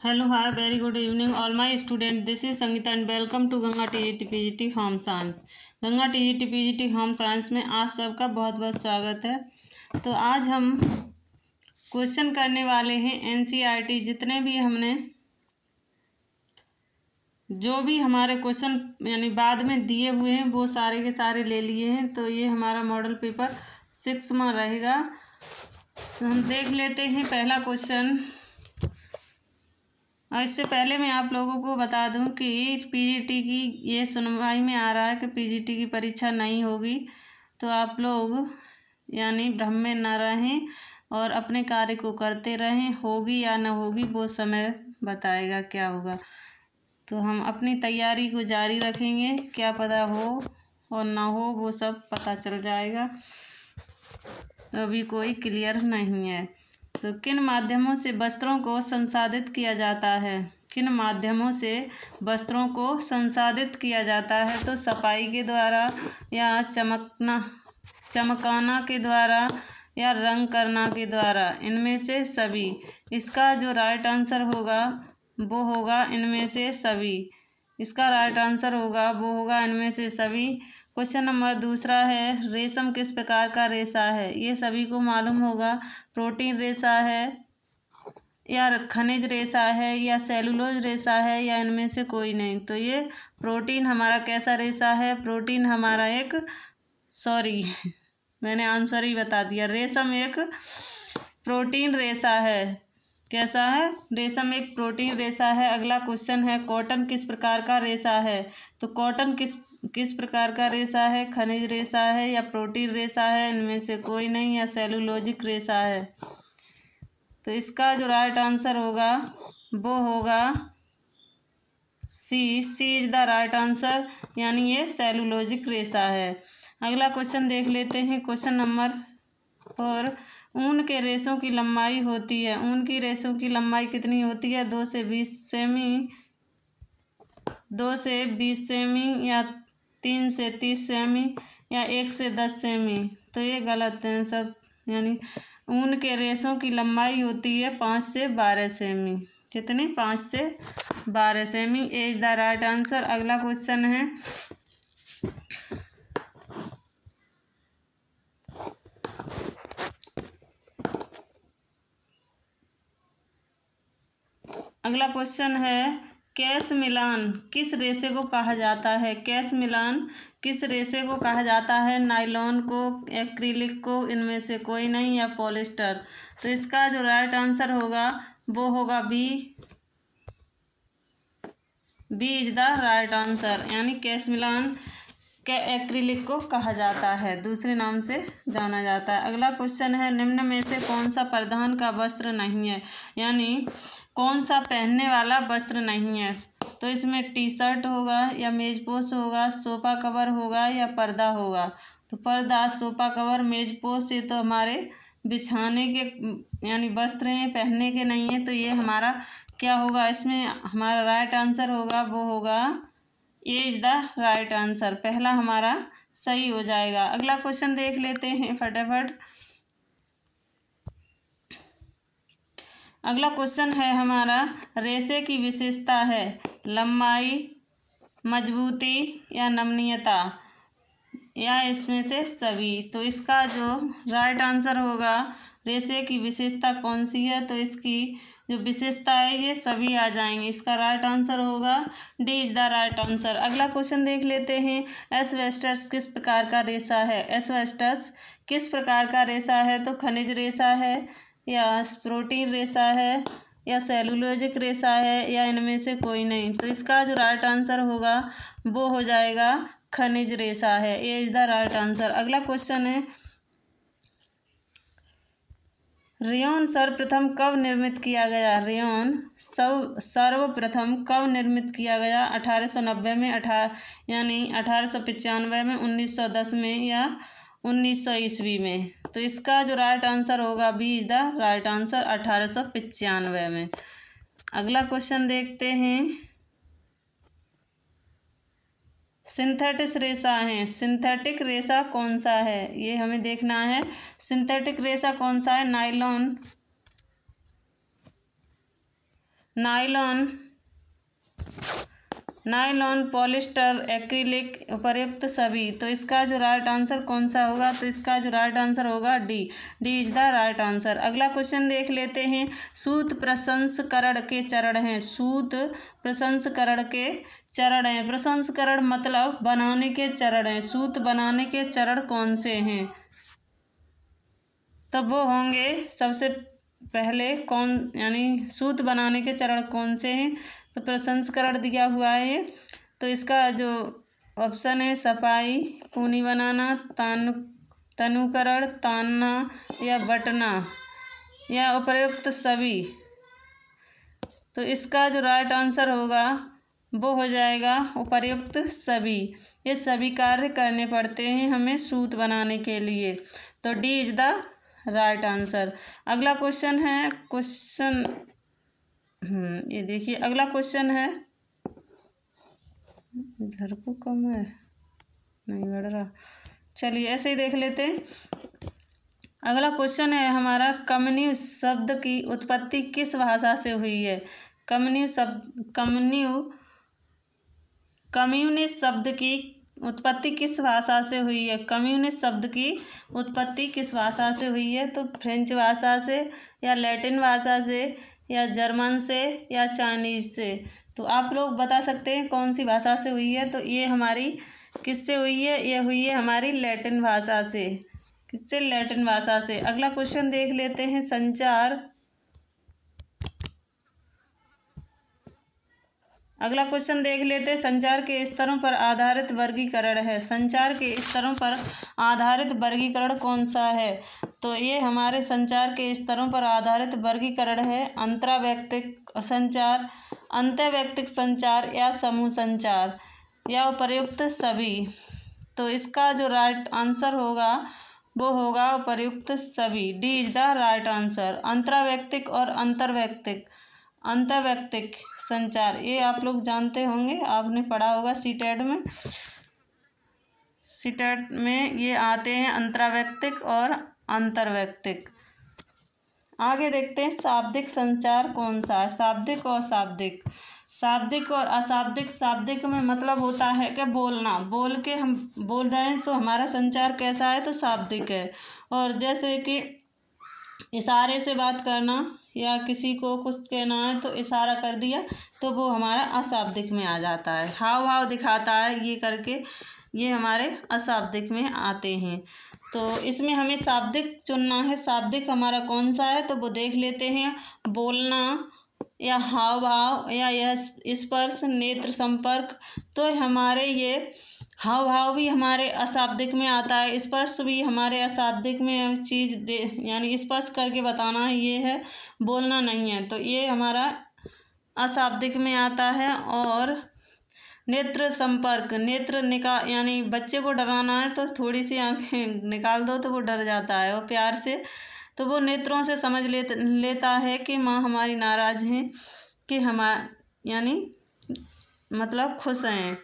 Hello, hi, very good evening, all my students. This is Sangeeta and welcome to Ganga TGT PGT home science. Ganga TGT PGT home science में आप सबका बहुत बहुत स्वागत है। तो आज हम क्वेश्चन करने वाले हैं NCERT जितने भी हमने जो भी हमारे क्वेश्चन यानी बाद में दिए हुए हैं वो सारे के सारे ले लिए हैं। तो ये हमारा मॉडल पेपर 6 में रहेगा। तो हम देख लेते हैं पहला क्वेश्चन। और इससे पहले मैं आप लोगों को बता दूं कि पीजीटी की ये सुनवाई में आ रहा है कि पीजीटी की परीक्षा नहीं होगी। तो आप लोग यानी भ्रम में न रहें और अपने कार्य को करते रहें। होगी या न होगी वो समय बताएगा क्या होगा। तो हम अपनी तैयारी को जारी रखेंगे, क्या पता हो और ना हो वो सब पता चल जाएगा। तो अभी कोई क्लियर नहीं है। तो किन माध्यमों से वस्त्रों को संसाधित किया जाता है? किन माध्यमों से वस्त्रों को संसाधित किया जाता है? तो सफाई के द्वारा या चमकाना के द्वारा या रंग करना के द्वारा, इनमें से सभी। इसका जो राइट आंसर होगा वो होगा इनमें से सभी। इसका राइट आंसर होगा वो होगा इनमें से सभी। क्वेश्चन नंबर दूसरा है, रेशम किस प्रकार का रेशा है? ये सभी को मालूम होगा। प्रोटीन रेशा है या खनिज रेशा है या सेलुलोज रेशा है या इनमें से कोई नहीं। तो ये प्रोटीन हमारा कैसा रेशा है? प्रोटीन हमारा एक मैंने आंसर ही बता दिया। रेशम एक प्रोटीन रेशा है। कैसा है? रेशम एक प्रोटीन रेशा है। अगला क्वेश्चन है, कॉटन किस प्रकार का रेशा है? तो कॉटन किस प्रकार का रेशा है? खनिज रेशा है या प्रोटीन रेशा है? इनमें से कोई नहीं, या सेलुलोजिक रेशा है। तो इसका जो राइट आंसर होगा वो होगा सी इज द राइट आंसर, यानी ये सेलुलोजिक रेशा है। अगला क्वेश्चन देख लेते हैं। क्वेश्चन नंबर 4, ऊन के रेशों की लंबाई होती है। ऊन की रेशों की लंबाई कितनी होती है? 2 से 20 सेमी, 2 से 20 सेमी या 3 से 30 सेमी या 1 से 10 सेमी। तो ये गलत है सब। यानी ऊन के रेशों की लंबाई होती है 5 से 12 सेमी। कितनी? 5 से 12 semi. A is the right answer. अगला क्वेश्चन है, कैश मिलान किस रेशे को कहा जाता है? कैश मिलान किस रेशे को कहा जाता है? नायलॉन को, एक्रिलिक को, इनमें से कोई नहीं, या पॉलिस्टर। तो इसका जो राइट आंसर होगा वो होगा B is the right answer. यानी कैश मिलान के एक्रिलिक को कहा जाता है, दूसरे नाम से जाना जाता है। अगला क्वेश्चन है, निम्न में से कौन सा परिधान का वस्त्र नहीं है? यानी कौन सा पहनने वाला वस्त्र नहीं है? तो इसमें टी शर्ट होगा या मेजपोश होगा, सोफा कवर होगा या पर्दा होगा। तो पर्दा, सोफा कवर, मेजपोश ये तो हमारे बिछाने के यानी वस्त्र हैं, पहनने के नहीं है। तो ये हमारा क्या होगा? इसमें हमारा राइट आंसर होगा वो होगा ए इज द राइट आंसर। पहला हमारा सही हो जाएगा। अगला क्वेश्चन देख लेते हैं फटाफट। अगला क्वेश्चन है हमारा, रेशे की विशेषता है लंबाई, मजबूती या नमनीयता, या इसमें से सभी। तो इसका जो राइट आंसर होगा, रेशे की विशेषता कौन सी है? तो इसकी जो विशेषता है ये सभी आ जाएंगे। इसका राइट आंसर होगा D is the right answer. अगला क्वेश्चन देख लेते हैं, एस्बेस्टस किस प्रकार का रेशा है? एस्बेस्टस किस प्रकार का रेशा है? तो खनिज रेशा है या प्रोटीन रेशा है या सेलुलोजिक रेशा है या इनमें से कोई नहीं। तो इसका जो राइट आंसर होगा वो हो जाएगा खनिज रेशा है। ए इज द राइट आंसर। अगला क्वेश्चन है, रेयॉन सर्वप्रथम कब निर्मित किया गया? रेयॉन सर्वप्रथम कब निर्मित किया गया? 1890 में, यानी 1895 में, 1910 में या 1900 ईस्वी में। तो इसका जो राइट आंसर होगा B is the right answer, 1895 में। अगला क्वेश्चन देखते हैं, सिंथेटिक रेशा है। सिंथेटिक रेशा कौन सा है? ये हमें देखना है। सिंथेटिक रेशा कौन सा है? नायलॉन, नायलॉन, पॉलिस्टर, एक्रिलिक, उपर्युक्त सभी। तो इसका जो राइट आंसर कौन सा होगा? तो इसका जो राइट आंसर होगा D is the right answer. अगला क्वेश्चन देख लेते हैं। सूत प्रसंस्करण के चरण हैं। सूत प्रसंस्करण के चरण हैं। प्रसंस्करण मतलब बनाने के चरण हैं। सूत बनाने के चरण कौन से हैं? तो वो होंगे सबसे पहले कौन, यानी सूत बनाने के चरण कौन से हैं? तो प्रसंस्करण दिया हुआ है। तो इसका जो ऑप्शन है सफाई, पूनी बनाना, तनुकरण, तानना या बटना या उपर्युक्त सभी। तो इसका जो राइट आंसर होगा वो हो जाएगा उपर्युक्त सभी। ये सभी कार्य करने पड़ते हैं हमें सूत बनाने के लिए। तो D is the right answer. अगला क्वेश्चन है ये देखिए अगला क्वेश्चन है, इधर को कम है, नहीं बढ़ रहा, चलिए ऐसे ही देख लेते हैं। अगला क्वेश्चन है हमारा, कमनीय शब्द की उत्पत्ति किस भाषा से हुई है? कम्युनिस्ट शब्द की उत्पत्ति किस भाषा से हुई है? कम्युनिस्ट शब्द की उत्पत्ति किस भाषा से हुई है? तो फ्रेंच भाषा से या लैटिन भाषा से या जर्मन से या चाइनीज से। तो आप लोग बता सकते हैं कौन सी भाषा से हुई है। तो ये हमारी किससे हुई है? ये हुई है हमारी लैटिन भाषा से। किससे? लैटिन भाषा से। अगला क्वेश्चन देख लेते हैं, संचार। अगला क्वेश्चन देख लेते हैं, संचार के स्तरों पर आधारित वर्गीकरण है। संचार के स्तरों पर आधारित वर्गीकरण कौन सा है? तो ये हमारे संचार के स्तरों पर आधारित वर्गीकरण है अंतरावैयक्तिक संचार, अंतर्वैयक्तिक संचार या समूह संचार या उपर्युक्त सभी। तो इसका जो राइट आंसर होगा वो होगा उपर्युक्त सभी। D is the right answer. अंतरावैयक्तिक और अंतर्वैयक्तिक संचार, ये आप लोग जानते होंगे, आपने पढ़ा होगा सीटेट में ये आते हैं अंतरावैयक्तिक और अंतर्वैयक्तिक। आगे देखते हैं शाब्दिक संचार कौन सा है? शाब्दिक और शाब्दिक, शाब्दिक और अशाब्दिक। शाब्दिक में मतलब होता है कि बोलना, बोल के हम बोल रहे हैं तो हमारा संचार कैसा है? तो शाब्दिक है। और जैसे कि इशारे से बात करना या किसी को कुछ कहना है तो इशारा कर दिया तो वो हमारा अशाब्दिक में आ जाता है। हाव भाव दिखाता है ये करके, ये हमारे अशाब्दिक में आते हैं। तो इसमें हमें शाब्दिक चुनना है। शाब्दिक हमारा कौन सा है? तो वो देख लेते हैं। बोलना या हाव भाव या यह स्पर्श, नेत्र संपर्क। तो हमारे ये हाव भाव भी हमारे अशाब्दिक में आता है, स्पर्श भी हमारे अशाब्दिक में चीज़ दे, यानी स्पर्श करके बताना है, ये है, बोलना नहीं है। तो ये हमारा अशाब्दिक में आता है। और नेत्र संपर्क, नेत्र निकाल, यानी बच्चे को डराना है तो थोड़ी सी आंखें निकाल दो तो वो डर जाता है, और प्यार से तो वो नेत्रों से समझ लेता है कि माँ हमारी नाराज़ हैं, कि यानी मतलब खुश हैं।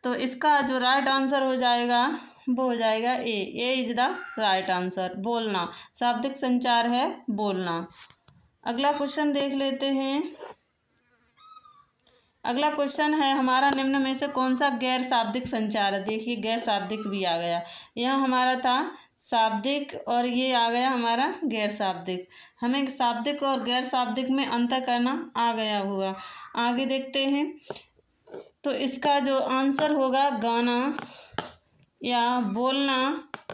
तो इसका जो राइट आंसर हो जाएगा वो हो जाएगा ए इज द राइट आंसर। बोलना, शाब्दिक संचार है बोलना। अगला क्वेश्चन देख लेते हैं। अगला क्वेश्चन है हमारा, निम्न में से कौन सा गैर शाब्दिक संचार है? देखिए गैर शाब्दिक भी आ गया, यहाँ हमारा था शाब्दिक और ये आ गया हमारा गैर शाब्दिक। हमें शाब्दिक और गैर शाब्दिक में अंतर करना आ गया हुआ। आगे देखते हैं। तो इसका जो आंसर होगा गाना या बोलना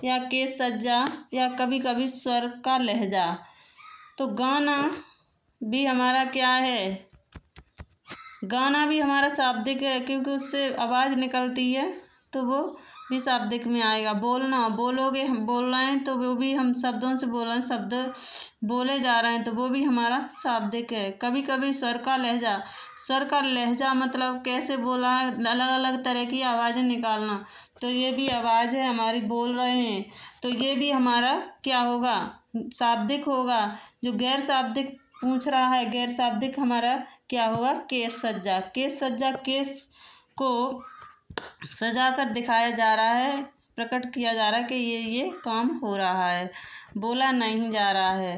या केस सज्जा या कभी कभी स्वर का लहजा। तो गाना भी हमारा क्या है? गाना भी हमारा शाब्दिक है, क्योंकि उससे आवाज़ निकलती है तो वो भी शाब्दिक में आएगा। बोलना, बोलोगे, हम बोल रहे हैं तो वो भी हम शब्दों से बोल रहे हैं, शब्द बोले जा रहे हैं तो वो भी हमारा शाब्दिक है। कभी कभी स्वर का लहजा, स्वर का लहजा मतलब कैसे बोला है, अलग अलग तरह की आवाज़ें निकालना, तो ये भी आवाज़ है हमारी, बोल रहे हैं, तो ये भी हमारा क्या होगा? शाब्दिक होगा। जो गैर शाब्दिक पूछ रहा है, गैर शाब्दिक हमारा क्या होगा? केस सज्जा। केस सज्जा, केस को सजा कर दिखाया जा रहा है, प्रकट किया जा रहा है कि ये काम हो रहा है, बोला नहीं जा रहा है।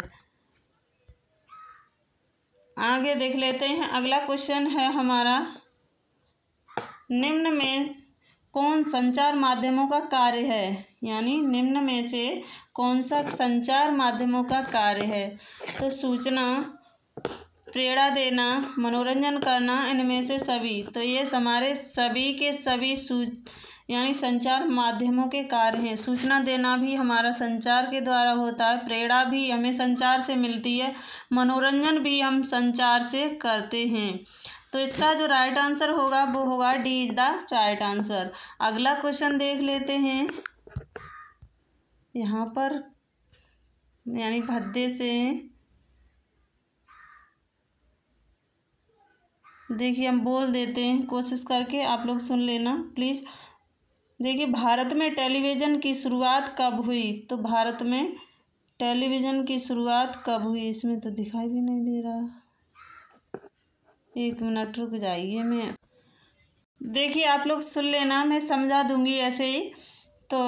आगे देख लेते हैं। अगला क्वेश्चन है हमारा, निम्न में कौन संचार माध्यमों का कार्य है, यानी निम्न में से कौन सा संचार माध्यमों का कार्य है। तो सूचना, प्रेरणा देना, मनोरंजन करना, इनमें से सभी। तो ये हमारे सभी के सभी यानी संचार माध्यमों के कार्य हैं। सूचना देना भी हमारा संचार के द्वारा होता है, प्रेरणा भी हमें संचार से मिलती है, मनोरंजन भी हम संचार से करते हैं। तो इसका जो राइट आंसर होगा वो होगा D is the right answer. अगला क्वेश्चन देख लेते हैं। यहाँ पर यानी भद्दे से देखिए हम बोल देते हैं, कोशिश करके आप लोग सुन लेना प्लीज़। देखिए, भारत में टेलीविज़न की शुरुआत कब हुई। तो भारत में टेलीविज़न की शुरुआत कब हुई, इसमें तो दिखाई भी नहीं दे रहा। एक मिनट रुक जाइए, मैं देखिए आप लोग सुन लेना, मैं समझा दूंगी ऐसे ही। तो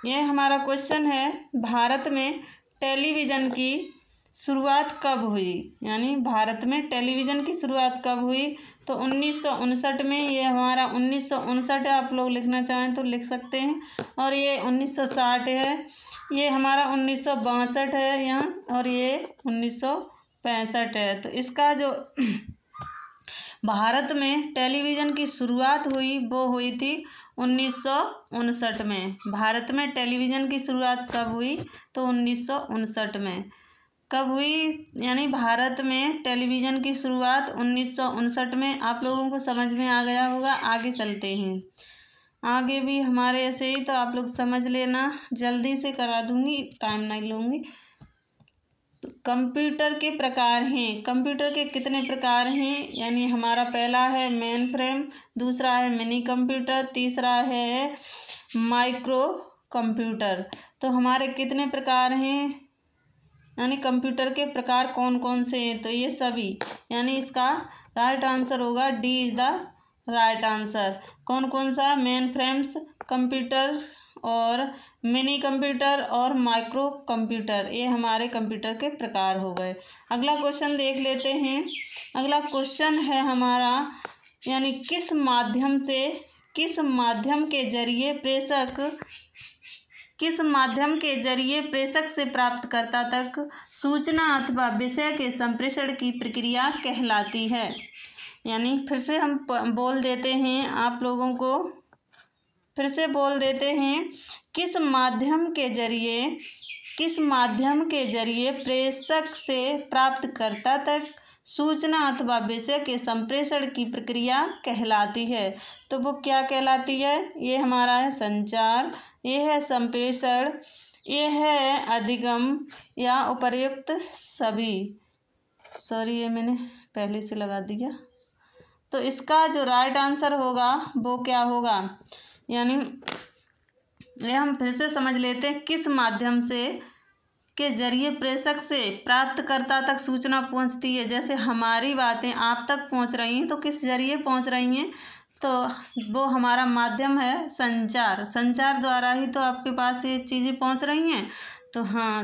ये हमारा क्वेश्चन है, भारत में टेलीविज़न की शुरुआत कब हुई, यानी भारत में टेलीविज़न की शुरुआत कब हुई। तो 1959 में, ये हमारा 1959 है, आप लोग लिखना चाहें तो लिख सकते हैं। और ये 1960 है, ये हमारा 1962 है यहाँ, और ये 1965 है। तो इसका जो भारत में टेलीविज़न की शुरुआत हुई वो हुई थी 1959 में। भारत में टेलीविज़न की शुरुआत कब हुई, तो 1959 में। कब हुई, यानी भारत में टेलीविज़न की शुरुआत 1959 में। आप लोगों को समझ में आ गया होगा। आगे चलते हैं, आगे भी हमारे ऐसे ही, तो आप लोग समझ लेना, जल्दी से करा दूंगी, टाइम नहीं लूँगी। तो कंप्यूटर के प्रकार हैं, कंप्यूटर के कितने प्रकार हैं, यानी हमारा पहला है मेन फ्रेम, दूसरा है मिनी कंप्यूटर, तीसरा है माइक्रो कंप्यूटर। तो हमारे कितने प्रकार हैं, यानी कंप्यूटर के प्रकार कौन कौन से हैं। तो ये सभी, यानी इसका राइट आंसर होगा D is the right answer. कौन कौन सा, मेन फ्रेम्स कंप्यूटर और मिनी कंप्यूटर और माइक्रो कंप्यूटर, ये हमारे कंप्यूटर के प्रकार हो गए। अगला क्वेश्चन देख लेते हैं। अगला क्वेश्चन है हमारा, यानी किस माध्यम के जरिए प्रेषक से प्राप्तकर्ता तक सूचना अथवा विषय के संप्रेषण की प्रक्रिया कहलाती है। यानी फिर से हम बोल देते हैं, आप लोगों को फिर से बोल देते हैं, किस माध्यम के जरिए प्रेषक से प्राप्तकर्ता तक सूचना अथवा विषय के संप्रेषण की प्रक्रिया कहलाती है। तो वो क्या कहलाती है, ये हमारा है संचार, ये है संप्रेषण, ये है अधिगम या उपर्युक्त सभी। सॉरी, ये मैंने पहले से लगा दिया। तो इसका जो राइट आंसर होगा वो क्या होगा, यानी ये हम फिर से समझ लेते हैं, किस माध्यम के जरिए प्रेषक से प्राप्तकर्ता तक सूचना पहुंचती है। जैसे हमारी बातें आप तक पहुंच रही हैं, तो किस जरिए पहुंच रही हैं, तो वो हमारा माध्यम है संचार। संचार द्वारा ही तो आपके पास ये चीज़ें पहुंच रही हैं। तो हाँ,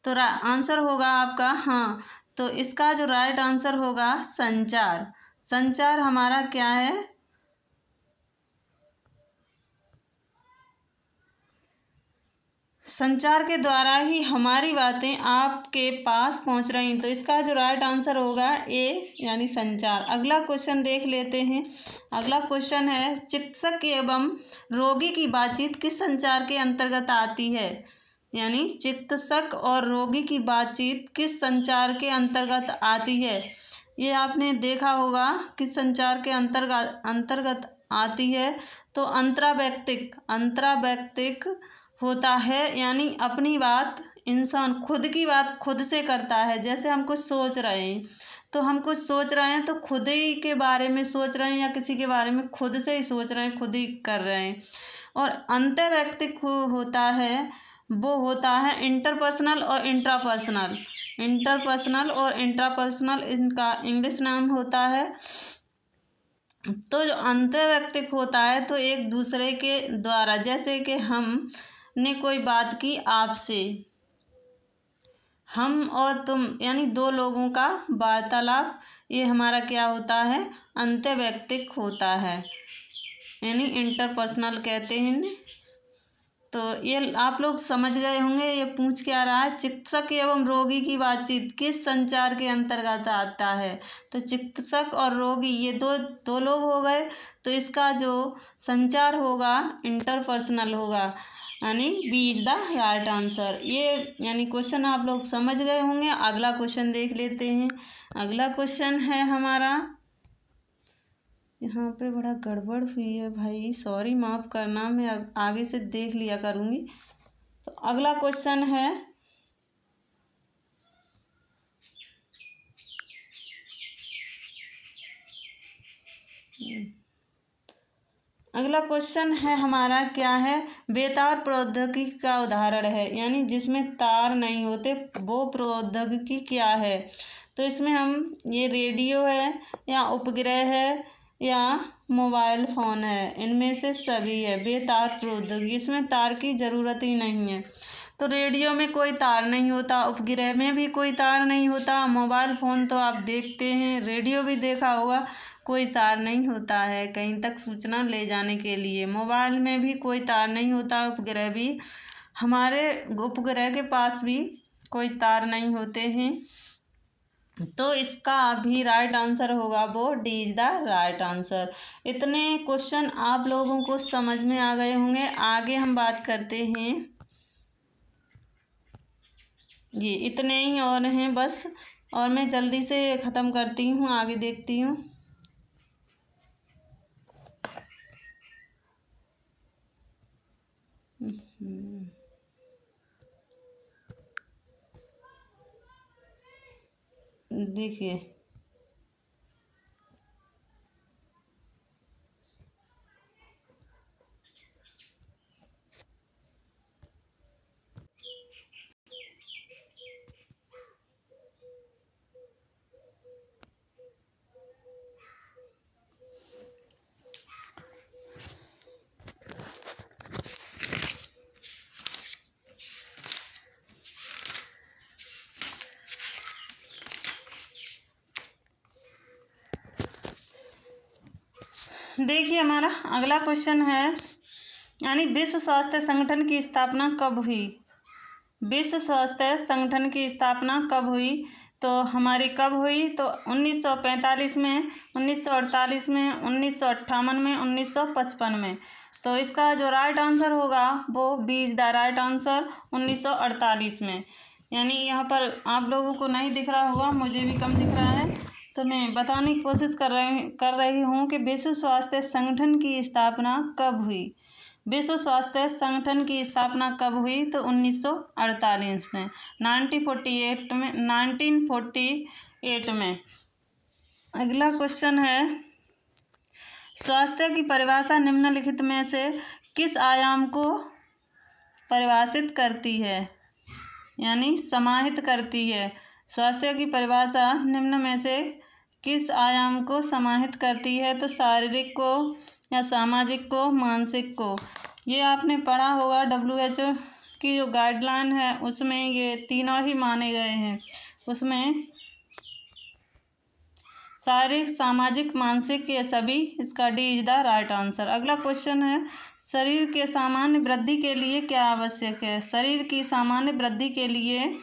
तो आंसर होगा आपका हाँ। तो इसका जो राइट आंसर होगा संचार। संचार हमारा क्या है, संचार के द्वारा ही हमारी बातें आपके पास पहुंच रही हैं। तो इसका जो राइट आंसर होगा ए, यानी संचार। अगला क्वेश्चन देख लेते हैं। अगला क्वेश्चन है, चिकित्सक एवं रोगी की बातचीत किस संचार के अंतर्गत आती है। यानी चिकित्सक और रोगी की बातचीत किस संचार के अंतर्गत आती है। ये आपने देखा होगा किस संचार के अंतर्गत आती है। तो अंतरावैयक्तिक होता है, यानी अपनी बात इंसान खुद की बात खुद से करता है। जैसे हम कुछ सोच रहे हैं, तो हम कुछ सोच रहे हैं तो खुद ही के बारे में सोच रहे हैं, या किसी के बारे में खुद से ही सोच रहे हैं, खुद ही कर रहे हैं। और अंतर्वैयक्तिक होता है, वो होता है इंटरपर्सनल और इंट्रापर्सनल। इनका इंग्लिश नाम होता है। तो जो अंतर्वैयक्तिक होता है, तो एक दूसरे के द्वारा, जैसे कि हम ने कोई बात की आपसे, हम और तुम यानी दो लोगों का वार्तालाप, ये हमारा क्या होता है, अंतर्वैयक्तिक होता है, यानी इंटरपर्सनल कहते हैं इन्हें। तो ये आप लोग समझ गए होंगे ये पूछ क्या रहा है। चिकित्सक एवं रोगी की बातचीत किस संचार के अंतर्गत आता है। तो चिकित्सक और रोगी ये दो लोग हो गए, तो इसका जो संचार होगा इंटरपर्सनल होगा, यानी B is the right answer. ये यानी क्वेश्चन आप लोग समझ गए होंगे। अगला क्वेश्चन देख लेते हैं। अगला क्वेश्चन है हमारा, यहाँ पे बड़ा गड़बड़ हुई है भाई, सॉरी माफ़ करना, मैं आगे से देख लिया करूँगी। तो अगला क्वेश्चन है, अगला क्वेश्चन है हमारा क्या है, बेतार प्रौद्योगिकी का उदाहरण है, यानी जिसमें तार नहीं होते वो प्रौद्योगिकी क्या है। तो इसमें हम ये रेडियो है या उपग्रह है या मोबाइल फ़ोन है, इनमें से सभी है बेतार प्रौद्योगिकी, इसमें तार की ज़रूरत ही नहीं है। तो रेडियो में कोई तार नहीं होता, उपग्रह में भी कोई तार नहीं होता, मोबाइल फ़ोन तो आप देखते हैं, रेडियो भी देखा होगा, कोई तार नहीं होता है कहीं तक सूचना ले जाने के लिए। मोबाइल में भी कोई तार नहीं होता, उपग्रह भी, हमारे उपग्रह के पास भी कोई तार नहीं होते हैं। तो इसका भी राइट आंसर होगा वो D is the right answer. इतने क्वेश्चन आप लोगों को समझ में आ गए होंगे। आगे हम बात करते हैं, ये इतने ही और हैं बस, और मैं जल्दी से ख़त्म करती हूँ, आगे देखती हूँ। देखिए देखिए हमारा अगला क्वेश्चन है, यानी विश्व स्वास्थ्य संगठन की स्थापना कब हुई। विश्व स्वास्थ्य संगठन की स्थापना कब हुई, तो हमारी कब हुई, तो 1945 में, 1948 में, 1958 में, 1955 में। तो इसका जो राइट आंसर होगा वो B is the right answer, 1948 में। यानी यहाँ पर आप लोगों को नहीं दिख रहा होगा, मुझे भी कम दिख रहा है, तो मैं बताने की कोशिश कर रही हूँ कि विश्व स्वास्थ्य संगठन की स्थापना कब हुई। विश्व स्वास्थ्य संगठन की स्थापना कब हुई, तो 1948 में, 1948 में। अगला क्वेश्चन है, स्वास्थ्य की परिभाषा निम्नलिखित में से किस आयाम को परिभाषित करती है, यानी समाहित करती है। स्वास्थ्य की परिभाषा निम्न में से किस आयाम को समाहित करती है, तो शारीरिक को या सामाजिक को, मानसिक को। ये आपने पढ़ा होगा WHO की जो गाइडलाइन है उसमें ये तीनों ही माने गए हैं, उसमें शारीरिक, सामाजिक, मानसिक, ये सभी, इसका D is the right answer. अगला क्वेश्चन है, शरीर के सामान्य वृद्धि के लिए क्या आवश्यक है। शरीर की सामान्य वृद्धि के लिए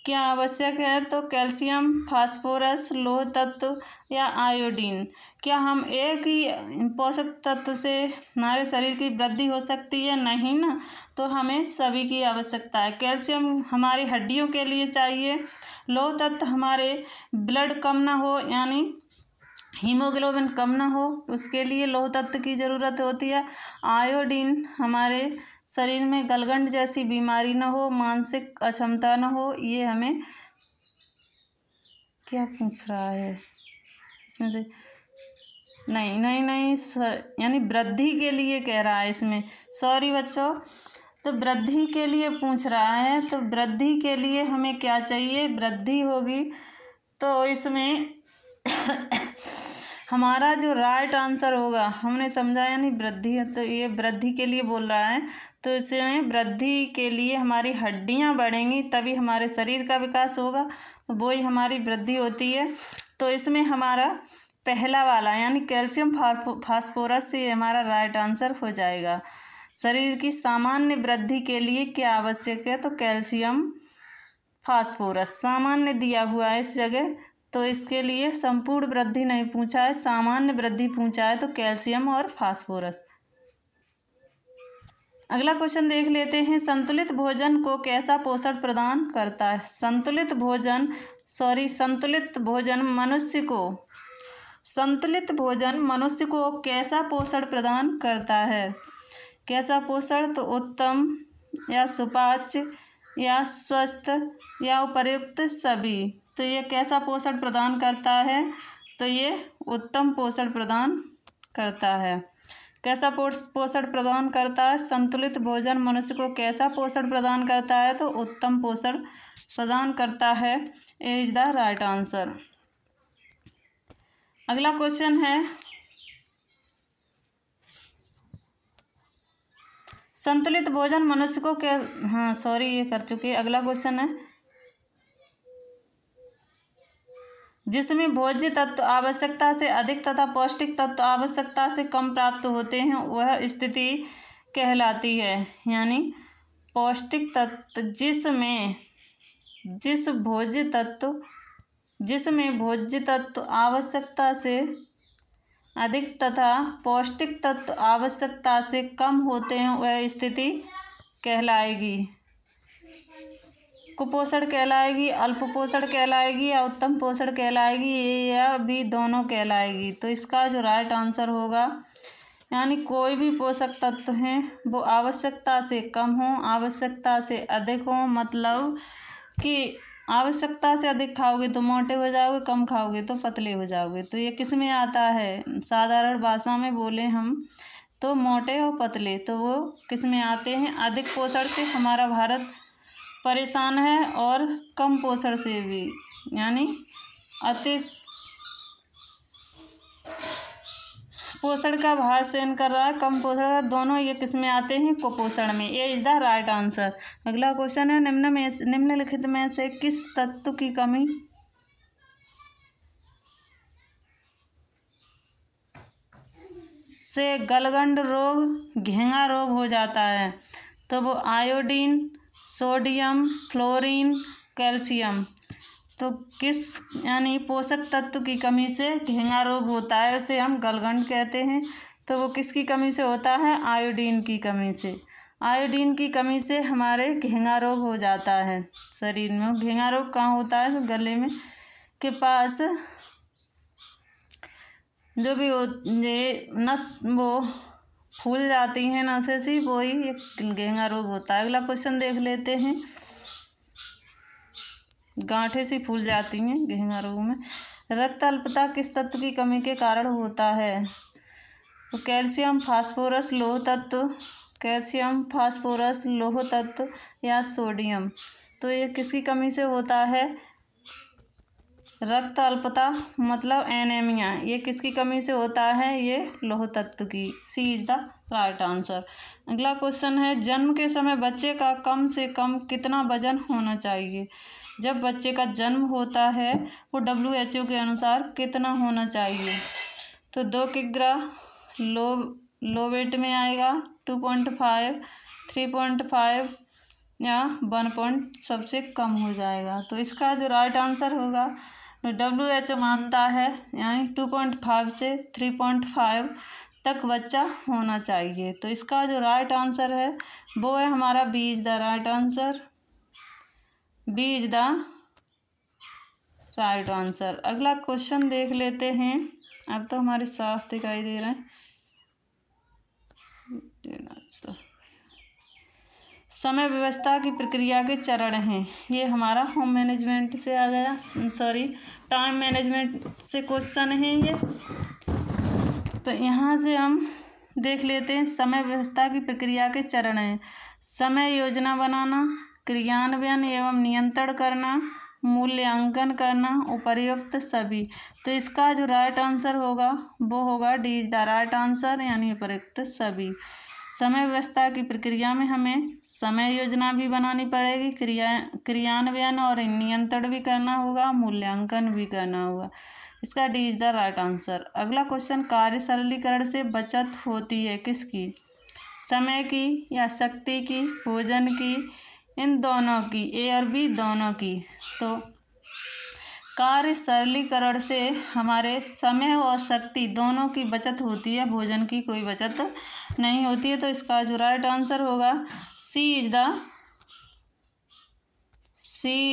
क्या आवश्यक है, तो कैल्शियम, फास्फोरस, लोह तत्व या आयोडीन। क्या हम एक ही पोषक तत्व से हमारे शरीर की वृद्धि हो सकती है, नहीं ना, तो हमें सभी की आवश्यकता है। कैल्शियम हमारी हड्डियों के लिए चाहिए, लोह तत्व हमारे ब्लड कम ना हो, यानी हीमोग्लोबिन कम ना हो, उसके लिए लोह तत्व की ज़रूरत होती है। आयोडीन हमारे शरीर में गलगंड जैसी बीमारी न हो, मानसिक अक्षमता न हो, ये हमें क्या पूछ रहा है इसमें से, नहीं यानी वृद्धि के लिए कह रहा है इसमें, सॉरी बच्चों, तो वृद्धि के लिए पूछ रहा है। तो वृद्धि के लिए हमें क्या चाहिए, वृद्धि होगी तो इसमें हमारा जो राइट आंसर होगा, हमने समझाया नहीं, वृद्धि है तो ये वृद्धि के लिए बोल रहा है, तो इसमें वृद्धि के लिए हमारी हड्डियां बढ़ेंगी तभी हमारे शरीर का विकास होगा, तो वो ही हमारी वृद्धि होती है। तो इसमें हमारा पहला वाला यानी कैल्शियम फास्फोरस ये हमारा राइट आंसर हो जाएगा। शरीर की सामान्य वृद्धि के लिए क्या आवश्यक है, तो कैल्शियम फास्फोरस सामान्य दिया हुआ है इस जगह, तो इसके लिए संपूर्ण वृद्धि नहीं पूछा है, सामान्य वृद्धि पूछा है, तो कैल्शियम और फास्फोरस। अगला क्वेश्चन देख लेते हैं, संतुलित भोजन को कैसा पोषण प्रदान करता है। संतुलित भोजन मनुष्य को कैसा पोषण प्रदान करता है। कैसा पोषण, तो उत्तम या सुपाच्य या स्वस्थ या उपर्युक्त सभी। तो ये कैसा पोषण प्रदान करता है, तो ये उत्तम पोषण प्रदान करता है। कैसा पोषण प्रदान करता है, संतुलित भोजन मनुष्य को कैसा पोषण प्रदान करता है, तो उत्तम पोषण प्रदान करता है। ए इज द राइट आंसर। अगला क्वेश्चन है, संतुलित भोजन मनुष्य को ये कर चुके। अगला क्वेश्चन है, जिसमें भोज्य तत्व आवश्यकता से अधिक तथा पौष्टिक तत्व आवश्यकता से कम प्राप्त होते हैं वह स्थिति कहलाती है। यानी पौष्टिक तत्व जिसमें भोज्य तत्व आवश्यकता से अधिक तथा पौष्टिक तत्व आवश्यकता से कम होते हैं वह स्थिति कहलाएगी, कुपोषण कहलाएगी, अल्प पोषण कहलाएगी या उत्तम पोषण कहलाएगी, या भी दोनों कहलाएगी। तो इसका जो राइट आंसर होगा, यानी कोई भी पोषक तत्व हैं वो आवश्यकता से कम हो, आवश्यकता से अधिक हो, मतलब कि आवश्यकता से अधिक खाओगे तो मोटे हो जाओगे, कम खाओगे तो पतले हो जाओगे। तो ये किस में आता है, साधारण भाषा में बोले हम तो मोटे और पतले, तो वो किस में आते हैं, अधिक पोषण से हमारा भारत परेशान है और कम पोषण से भी, यानी अति पोषण का भार सहन कर रहा है, कम पोषण का, दोनों ये किस में आते हैं, कुपोषण में। ये इज द राइट आंसर। अगला क्वेश्चन है, निम्नलिखित में से किस तत्व की कमी से गलगंड रोग, घेंगा रोग हो जाता है, तो वो आयोडीन, सोडियम, फ्लोरीन, कैल्शियम। तो किस यानी पोषक तत्व की कमी से घेंगा रोग होता है, उसे हम गलगंड कहते हैं। तो वो किसकी कमी से होता है, आयोडीन की कमी से। आयोडीन की कमी से हमारे घेंगा रोग हो जाता है शरीर में। घेंगा रोग कहाँ होता है, तो गले में के पास जो भी ये नस वो फूल जाती हैं नसें सी, वो ही एक घेंगा रोग होता है। अगला क्वेश्चन देख लेते हैं, गांठें सी फूल जाती हैं घेंगा रोग में। रक्त अल्पता किस तत्व की कमी के कारण होता है, तो कैल्शियम, फास्फोरस, लोह तत्व, कैल्शियम, फास्फोरस, लोह तत्व या सोडियम। तो ये किसकी कमी से होता है, रक्त अल्पता मतलब एनीमिया, ये किसकी कमी से होता है, ये लोह तत्व की। सी इज द राइट आंसर। अगला क्वेश्चन है, जन्म के समय बच्चे का कम से कम कितना वजन होना चाहिए। जब बच्चे का जन्म होता है वो WHO के अनुसार कितना होना चाहिए, तो 2 किग्रा लो वेट में आएगा, 2.5, 3.5 या 1 पॉइंट सबसे कम हो जाएगा। तो इसका जो राइट आंसर होगा, WHO मानता है यानी 2.5 से 3.5 तक बच्चा होना चाहिए। तो इसका जो राइट आंसर है वो है हमारा B is the right answer. B is the right answer. अगला क्वेश्चन देख लेते हैं, अब तो हमारे साफ दिखाई दे रहे हैं। समय व्यवस्था की प्रक्रिया के चरण हैं, ये हमारा होम मैनेजमेंट से आ गया, टाइम मैनेजमेंट से क्वेश्चन है ये। तो यहाँ से हम देख लेते हैं, समय व्यवस्था की प्रक्रिया के चरण हैं, समय योजना बनाना, क्रियान्वयन एवं नियंत्रण करना, मूल्यांकन करना, उपर्युक्त सभी। तो इसका जो राइट आंसर होगा वो होगा D is the right answer, यानी उपर्युक्त सभी। समय व्यवस्था की प्रक्रिया में हमें समय योजना भी बनानी पड़ेगी, क्रियान्वयन और नियंत्रण भी करना होगा, मूल्यांकन भी करना होगा। इसका D is the right answer. अगला क्वेश्चन, कार्य सरलीकरण से बचत होती है किसकी? समय की या शक्ति की, भोजन की, इन दोनों की, ए और बी दोनों की। तो कार्य सरलीकरण से हमारे समय और शक्ति दोनों की बचत होती है, भोजन की कोई बचत नहीं होती है। तो इसका जो राइट आंसर होगा सी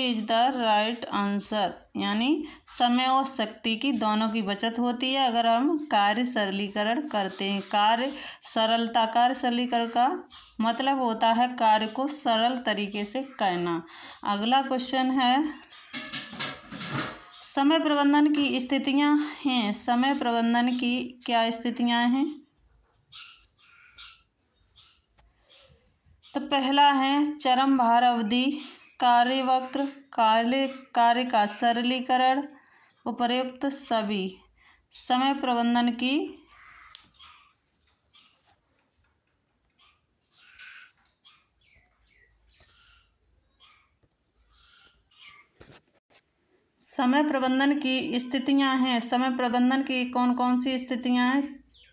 इज द राइट आंसर, यानी समय और शक्ति की दोनों की बचत होती है अगर हम कार्य सरलीकरण करते हैं। कार्य सरलीकरण का मतलब होता है कार्य को सरल तरीके से करना। अगला क्वेश्चन है, समय प्रबंधन की स्थितियां हैं। समय प्रबंधन की क्या स्थितियां हैं? तो पहला है चरम भार अवधि, कार्यवक्र, कार्य का सरलीकरण, उपर्युक्त सभी। समय प्रबंधन की स्थितियां हैं। समय प्रबंधन की कौन कौन सी स्थितियां हैं?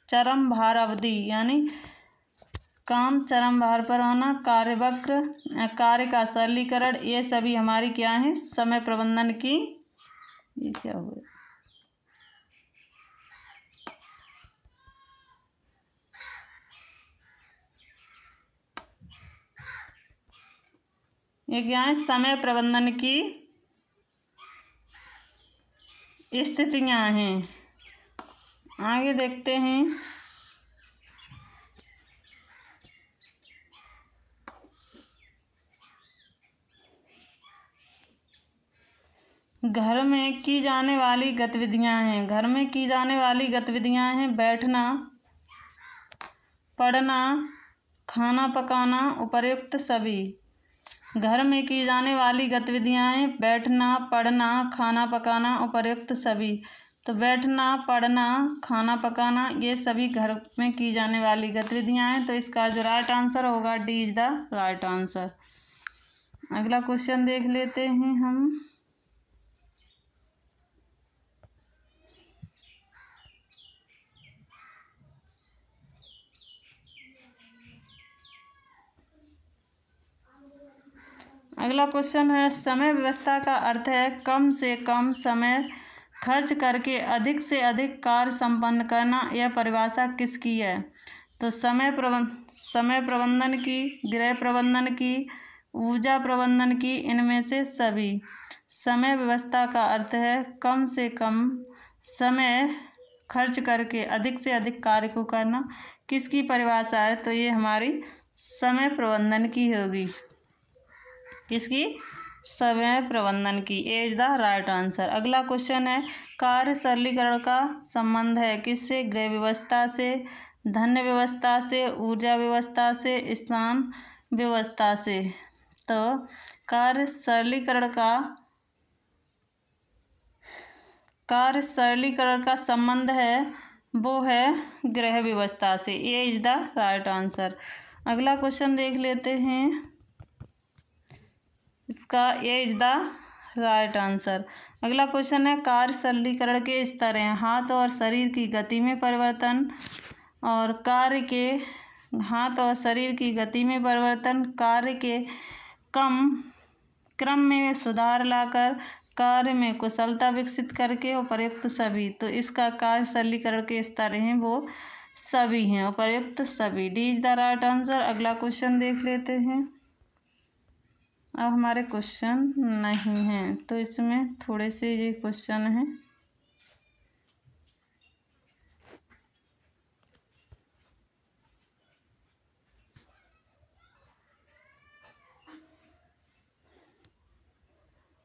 चरम भार अवधि, यानी काम चरम भार पर होना, कार्यवक्र, कार्य का सरलीकरण, ये सभी हमारी क्या हैं? समय प्रबंधन की, ये क्या हुआ, ये क्या है? समय प्रबंधन की स्थितियां हैं। आगे देखते हैं, घर में की जाने वाली गतिविधियां हैं। घर में की जाने वाली गतिविधियां हैं बैठना, पढ़ना, खाना पकाना, उपर्युक्त सभी। घर में की जाने वाली गतिविधियां हैं बैठना, पढ़ना, खाना पकाना, उपर्युक्त सभी। तो बैठना, पढ़ना, खाना पकाना, ये सभी घर में की जाने वाली गतिविधियां हैं। तो इसका जो राइट आंसर होगा D is the right answer. अगला क्वेश्चन देख लेते हैं हम। अगला क्वेश्चन है, समय व्यवस्था का अर्थ है कम से कम समय खर्च करके अधिक से अधिक कार्य संपन्न करना। यह परिभाषा किसकी है? तो समय प्रबंधन की, गृह प्रबंधन की, ऊर्जा प्रबंधन की, इनमें से सभी। समय व्यवस्था का अर्थ है कम से कम समय खर्च करके अधिक से अधिक कार्य को करना। किसकी परिभाषा है? तो ये हमारी समय प्रबंधन की होगी। किसकी? समय प्रबंधन की। ए इज द राइट आंसर। अगला क्वेश्चन है, कार्य सरलीकरण का संबंध है किससे? गृह व्यवस्था से, धन व्यवस्था से, ऊर्जा व्यवस्था से, स्थान व्यवस्था से। तो कार्य सरलीकरण का संबंध है वो है गृह व्यवस्था से। ए इज द राइट आंसर। अगला क्वेश्चन देख लेते हैं, इसका ए इज द राइट आंसर। अगला क्वेश्चन है, कार्य सरलीकरण के स्तर हैं। हाथ और शरीर की गति में परिवर्तन, और हाथ और शरीर की गति में परिवर्तन, कार्य के क्रम में सुधार लाकर, कार्य में कुशलता विकसित करके, उपर्युक्त सभी। तो इसका कार्य सरलीकरण के स्तर हैं वो सभी हैं, उपर्युक्त सभी। D is the right answer. अगला क्वेश्चन देख लेते हैं। अब हमारे क्वेश्चन नहीं हैं, तो इसमें थोड़े से ये क्वेश्चन हैं।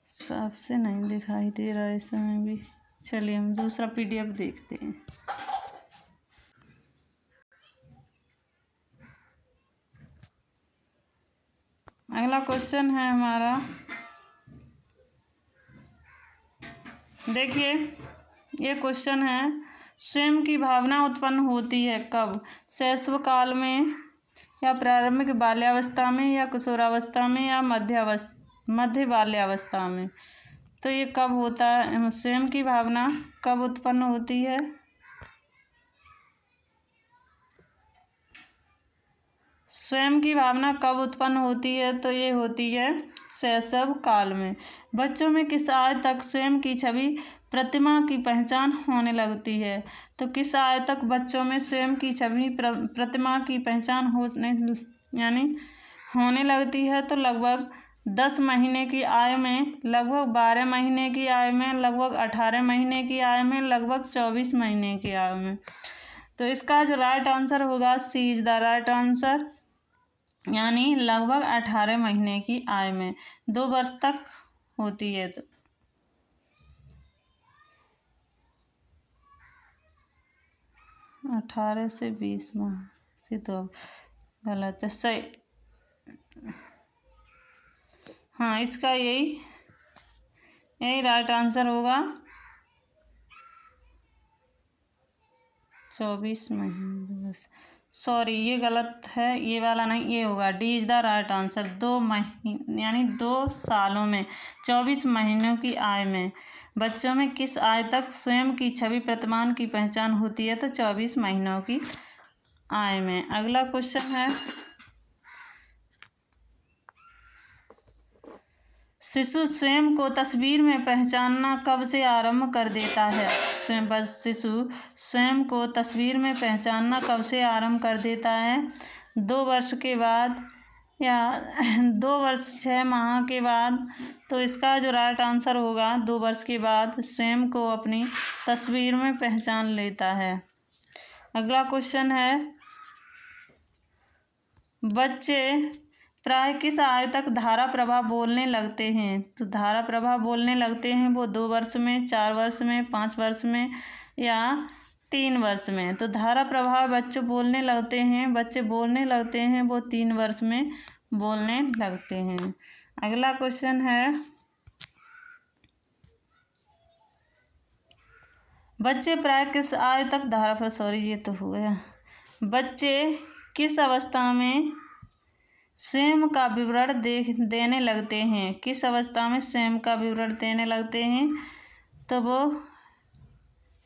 साफ से नहीं दिखाई दे रहा है इसमें भी। चलिए हम दूसरा पीडीएफ देखते हैं। अगला क्वेश्चन है हमारा, देखिए ये क्वेश्चन है, स्वयं की भावना उत्पन्न होती है कब? शैशव काल में, या प्रारंभिक बाल्यावस्था में या किशोरावस्था में या मध्य बाल्यावस्था में। तो ये कब होता है, स्वयं की भावना कब उत्पन्न होती है? स्वयं की भावना कब उत्पन्न होती है? तो ये होती है शैशव काल में। बच्चों में किस आयु तक स्वयं की छवि प्रतिमा की पहचान होने लगती है? तो किस आयु तक बच्चों में स्वयं की छवि प्रतिमा की पहचान होने लगती है? तो लगभग 10 महीने की आयु में, लगभग 12 महीने की आयु में, लगभग 18 महीने की आयु में, लगभग 24 महीने की आयु में। तो इसका जो राइट आंसर होगा, सी इज द राइट आंसर, यानी लगभग 18 महीने की आयु में, 2 वर्ष तक होती है। तो 18 से 20 माह से, तो गलत है, सही। हाँ, इसका यही राइट आंसर होगा, 24 महीने। सॉरी, ये गलत है, ये वाला नहीं, ये होगा, D is the right answer. 2 महीने यानी 2 सालों में 24 महीनों की आयु में बच्चों में किस आयु तक स्वयं की छवि प्रतिमान की पहचान होती है? तो 24 महीनों की आयु में। अगला क्वेश्चन है, शिशु स्वयं को तस्वीर में पहचानना कब से आरंभ कर देता है? शिशु स्वयं को तस्वीर में पहचानना कब से आरंभ कर देता है? 2 वर्ष के बाद या 2 वर्ष 6 माह के बाद? तो इसका जो राइट आंसर होगा, 2 वर्ष के बाद स्वयं को अपनी तस्वीर में पहचान लेता है। अगला क्वेश्चन है, बच्चे प्राय किस आयु तक धारा प्रवाह बोलने लगते हैं? तो धारा प्रवाह बोलने लगते हैं वो 2 वर्ष में, 4 वर्ष में, 5 वर्ष में या 3 वर्ष में। तो धारा प्रवाह बच्चे बोलने लगते हैं वो 3 वर्ष में बोलने लगते हैं। अगला क्वेश्चन है, बच्चे प्राय किस आयु तक धारा पर, सॉरी ये तो हो गया, बच्चे किस अवस्था में स्वयं का विवरण देने लगते हैं? किस अवस्था में स्वयं का विवरण देने लगते हैं? तो वो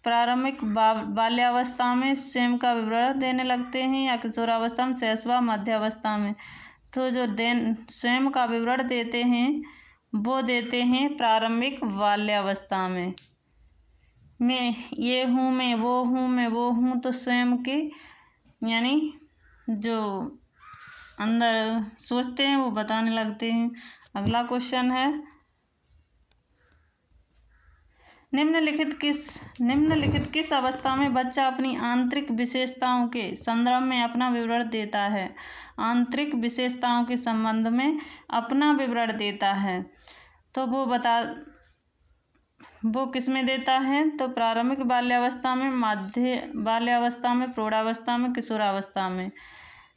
प्रारंभिक बाल्यावस्था में स्वयं का विवरण देने लगते हैं या किशोरावस्था में, शैशव, मध्यावस्था में? तो जो स्वयं का विवरण देते हैं वो देते हैं प्रारंभिक बाल्यावस्था में। मैं ये हूँ, मैं वो हूँ, मैं वो हूँ, तो स्वयं के यानी जो अंदर सोचते हैं वो बताने लगते हैं। अगला क्वेश्चन है, निम्नलिखित किस अवस्था में बच्चा अपनी आंतरिक विशेषताओं के संदर्भ में अपना विवरण देता है? आंतरिक विशेषताओं के संबंध में अपना विवरण देता है। तो वो किस में देता है? तो प्रारंभिक बाल्यावस्था में, मध्य बाल्यावस्था में, प्रौढ़ावस्था में, किशोरावस्था में।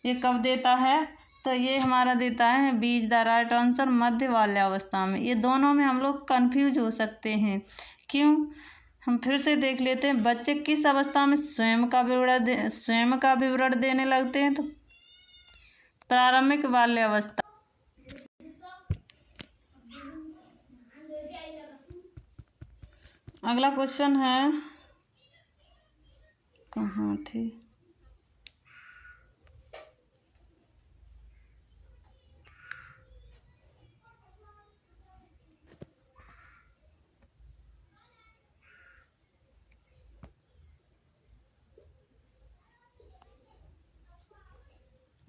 ये कब देता है? तो ये हमारा देता है, B is the right answer, मध्य बाल्यावस्था में। ये दोनों में हम लोग कंफ्यूज हो सकते हैं, क्यों? हम फिर से देख लेते हैं, बच्चे किस अवस्था में स्वयं का विवरण देने लगते हैं? तो प्रारंभिक बाल्यावस्था। अगला क्वेश्चन है, कहाँ थे?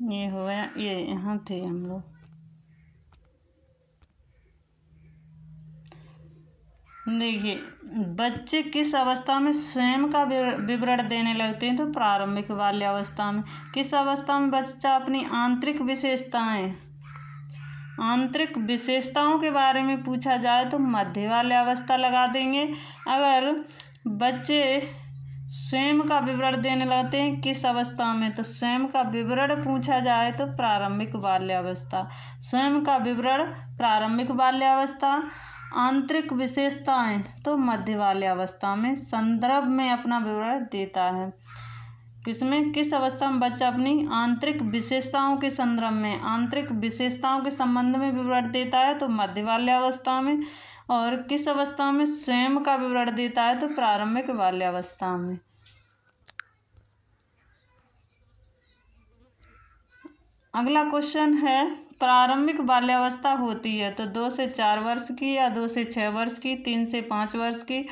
ये हो गया, ये यहाँ थे हम लोग। देखिए, बच्चे किस अवस्था में स्वयं का विवरण देने लगते हैं? तो प्रारंभिक बाल्यावस्था में। किस अवस्था में बच्चा अपनी आंतरिक विशेषताओं के बारे में पूछा जाए तो मध्य बाल्यावस्था लगा देंगे। अगर बच्चे स्वयं का विवरण देने लगते हैं किस अवस्था में? तो स्वयं का विवरण पूछा जाए तो प्रारंभिक बाल्यावस्था। स्वयं का विवरण प्रारंभिक बाल्यावस्था, आंतरिक विशेषताएं तो मध्य बाल्यावस्था में संदर्भ में अपना विवरण देता है। किसमें, किस अवस्था में बच्चा अपनी आंतरिक विशेषताओं के संदर्भ में, आंतरिक विशेषताओं के संबंध में विवरण देता है तो मध्य बाल्यावस्था में, और किस अवस्था में स्वयं का विवरण देता है तो प्रारंभिक बाल्यावस्था में। अगला क्वेश्चन है, प्रारंभिक बाल्यावस्था होती है तो 2 से 4 वर्ष की, या 2 से 6 वर्ष की, 3 से 5 वर्ष की,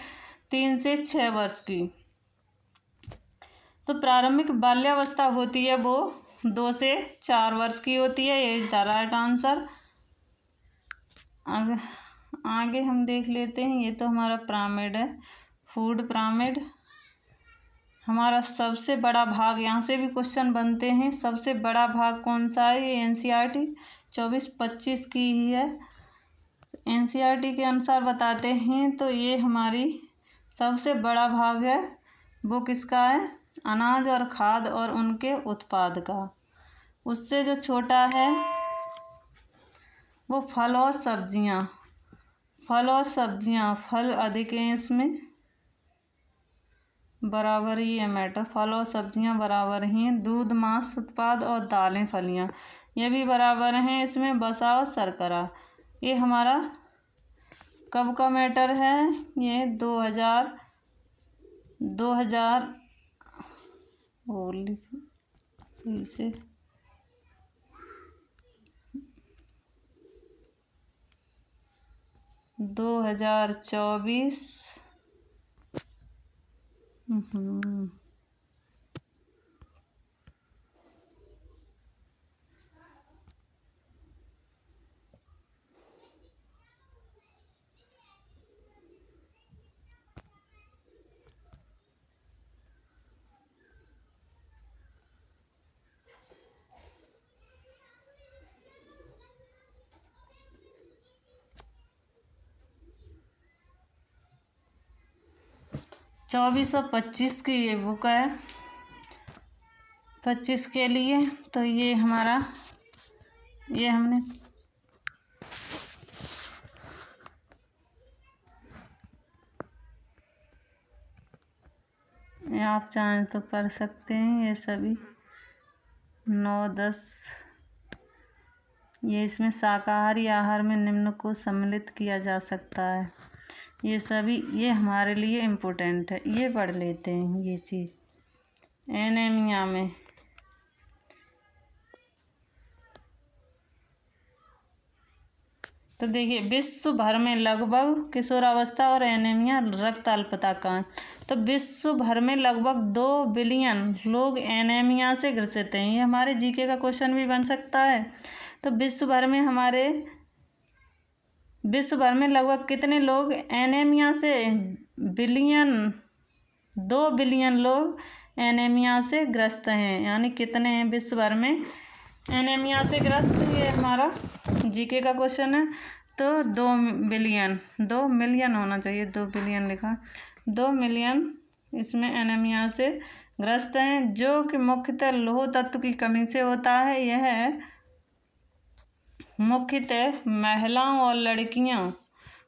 3 से 6 वर्ष की। तो प्रारंभिक बाल्यावस्था होती है वो 2 से 4 वर्ष की होती है। ये इज द राइट आंसर। आगे हम देख लेते हैं। ये तो हमारा पिरामिड है, फूड पिरामिड। हमारा सबसे बड़ा भाग, यहाँ से भी क्वेश्चन बनते हैं, सबसे बड़ा भाग कौन सा है? ये एनसीईआरटी 24-25 की ही है। एनसीईआरटी के अनुसार बताते हैं तो ये हमारी सबसे बड़ा भाग है वो किसका है? अनाज और खाद्य और उनके उत्पाद का। उससे जो छोटा है वो फल और सब्जियां। फल और सब्जियां, फल अधिक हैं इसमें, बराबर ही है मैटर। फल और सब्जियां बराबर ही हैं। दूध, मांस उत्पाद और दालें, फलियां, ये भी बराबर हैं इसमें। वसा और शर्करा, ये हमारा कब का मैटर है? ये 2000 सही से 2024 2425 की ये बुक है 25 के लिए। तो ये हमारा, ये हमने आप चाहें तो पढ़ सकते हैं। ये सभी 9-10, ये इसमें शाकाहारी आहार में निम्न को सम्मिलित किया जा सकता है। ये सभी, ये हमारे लिए इम्पोर्टेंट है, ये पढ़ लेते हैं ये चीज़। एनीमिया में तो देखिए, विश्व भर में लगभग किशोरावस्था और एनीमिया रक्त अल्पता का है। तो विश्व भर में लगभग 2 बिलियन लोग एनीमिया से ग्रसित हैं। ये हमारे जीके का क्वेश्चन भी बन सकता है। तो विश्व भर में लगभग कितने लोग एनीमिया से, 2 बिलियन लोग एनीमिया से ग्रस्त हैं। यानी कितने हैं विश्व भर में एनीमिया से ग्रस्त? ये हमारा जीके का क्वेश्चन है। तो 2 मिलियन होना चाहिए, 2 बिलियन लिखा, 2 मिलियन इसमें एनीमिया से ग्रस्त हैं, जो कि मुख्यतः लौह तत्व की कमी से होता है। यह मुख्यतः महिलाओं और लड़कियों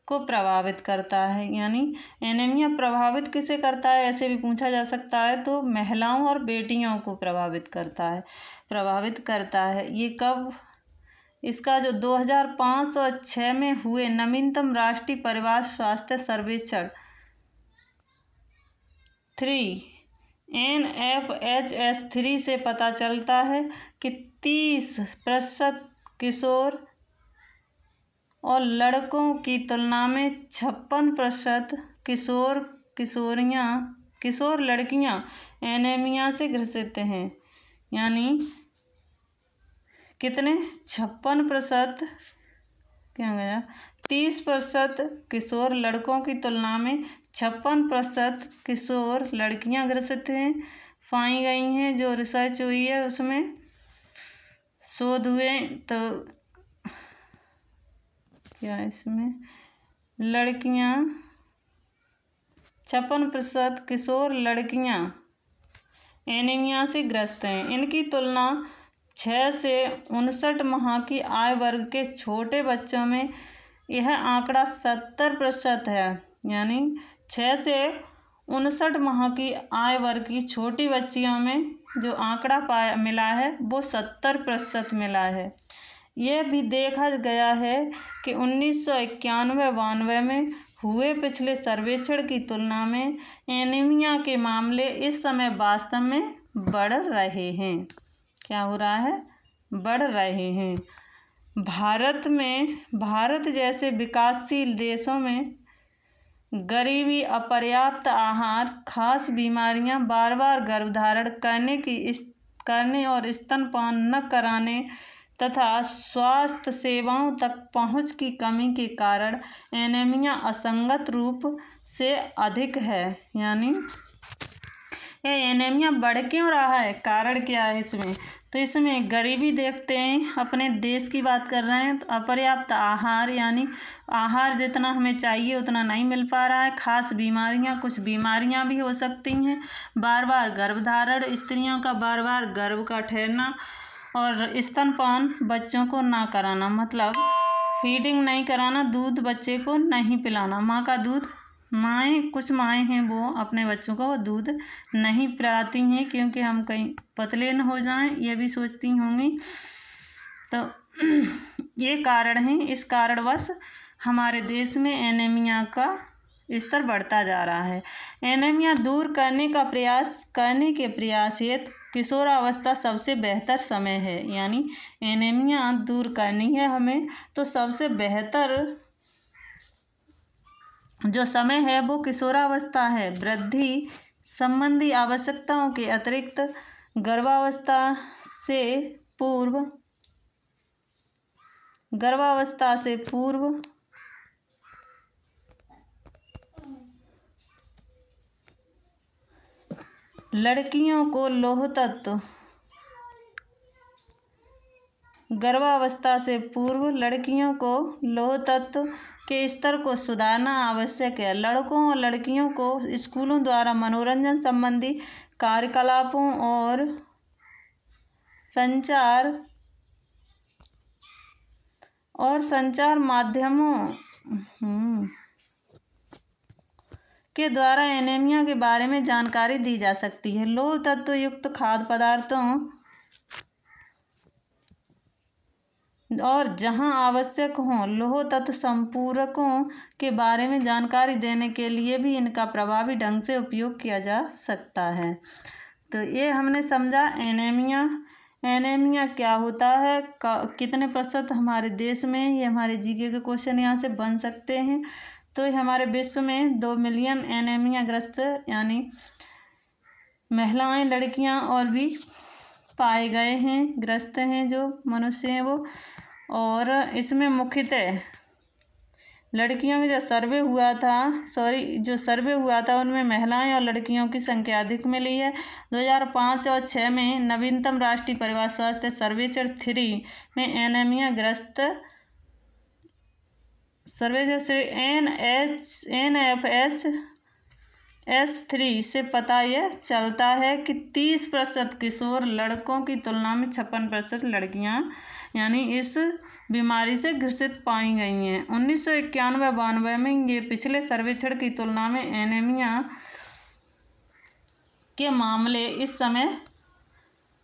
को प्रभावित करता है। यानी एनीमिया प्रभावित किसे करता है, ऐसे भी पूछा जा सकता है। तो महिलाओं और बेटियों को प्रभावित करता है। ये कब? इसका जो 2005 और 2006 में हुए नवीनतम राष्ट्रीय परिवार स्वास्थ्य सर्वेक्षण 3 NFHS 3 से पता चलता है कि 30% किशोर और लड़कों की तुलना में 56% किशोर लड़कियां एनीमिया से ग्रसित हैं। यानी कितने? 56%, क्या गया, 30% किशोर लड़कों की तुलना में 56% किशोर लड़कियां ग्रसित हैं पाई गई हैं। जो रिसर्च हुई है उसमें शोध हुए, तो क्या इसमें लड़कियां 56% किशोर लड़कियां एनीमिया से ग्रस्त हैं। इनकी तुलना 6 से 59 माह की आयु वर्ग के छोटे बच्चों में यह आंकड़ा 70% है। यानी 6 से 59 माह की आयु वर्ग की छोटी बच्चियों में जो आंकड़ा मिला है वो 70% मिला है। यह भी देखा गया है कि 1991-92 में हुए पिछले सर्वेक्षण की तुलना में एनीमिया के मामले इस समय वास्तव में बढ़ रहे हैं। क्या हो रहा है? बढ़ रहे हैं। भारत जैसे विकासशील देशों में गरीबी, अपर्याप्त आहार, खास बीमारियां, बार बार गर्भधारण करने और स्तनपान न कराने तथा स्वास्थ्य सेवाओं तक पहुंच की कमी के कारण एनीमिया असंगत रूप से अधिक है। यानी ये एनीमिया बढ़ क्यों रहा है? कारण क्या है इसमें? तो इसमें गरीबी देखते हैं, अपने देश की बात कर रहे हैं। तो अपर्याप्त आहार, यानी आहार जितना हमें चाहिए उतना नहीं मिल पा रहा है। खास बीमारियां, कुछ बीमारियां भी हो सकती हैं। बार बार गर्भधारण, स्त्रियों का बार बार गर्भ का ठहरना और स्तनपान बच्चों को ना कराना, मतलब फीडिंग नहीं कराना, दूध बच्चे को नहीं पिलाना। माँ का दूध, कुछ माएँ हैं वो अपने बच्चों को दूध नहीं पिलाती हैं क्योंकि हम कहीं पतले न हो जाएं, ये भी सोचती होंगी। तो ये कारण है। इस कारणवश हमारे देश में एनीमिया का स्तर बढ़ता जा रहा है। एनीमिया दूर करने के प्रयास हेतु किशोरावस्था सबसे बेहतर समय है। यानी एनीमिया दूर करनी है हमें तो सबसे बेहतर जो समय है वो किशोरावस्था है। वृद्धि संबंधी आवश्यकताओं के अतिरिक्त गर्भावस्था से पूर्व लड़कियों को लौह तत्व के स्तर को सुधारना आवश्यक है। लड़कों और लड़कियों को स्कूलों द्वारा मनोरंजन संबंधी कार्यकलापों और संचार माध्यमों के द्वारा एनीमिया के बारे में जानकारी दी जा सकती है। लौह तत्व युक्त खाद्य पदार्थों और जहां आवश्यक हो लौह तत्व संपूरकों के बारे में जानकारी देने के लिए भी इनका प्रभावी ढंग से उपयोग किया जा सकता है। तो ये हमने समझा एनीमिया क्या होता है, कितने प्रतिशत हमारे देश में, ये हमारे जीके के क्वेश्चन यहाँ से बन सकते हैं। तो हमारे विश्व में 2 मिलियन एनीमिया ग्रस्त यानी महिलाएं, लड़कियां और भी पाए गए हैं, ग्रस्त हैं जो मनुष्य हैं वो। और इसमें मुख्यतः लड़कियों में जो सर्वे हुआ था उनमें महिलाएं और लड़कियों की संख्या अधिक मिली है। 2005 और 2006 में नवीनतम राष्ट्रीय परिवार स्वास्थ्य सर्वेक्षण 3 में एनीमिया ग्रस्त सर्वेक्षण NFHS3 से पता यह चलता है कि 30% किशोर लड़कों की तुलना में 56% लड़कियां यानी इस बीमारी से ग्रसित पाई गई हैं। 1991-92 में ये पिछले सर्वेक्षण की तुलना में एनीमिया के मामले इस समय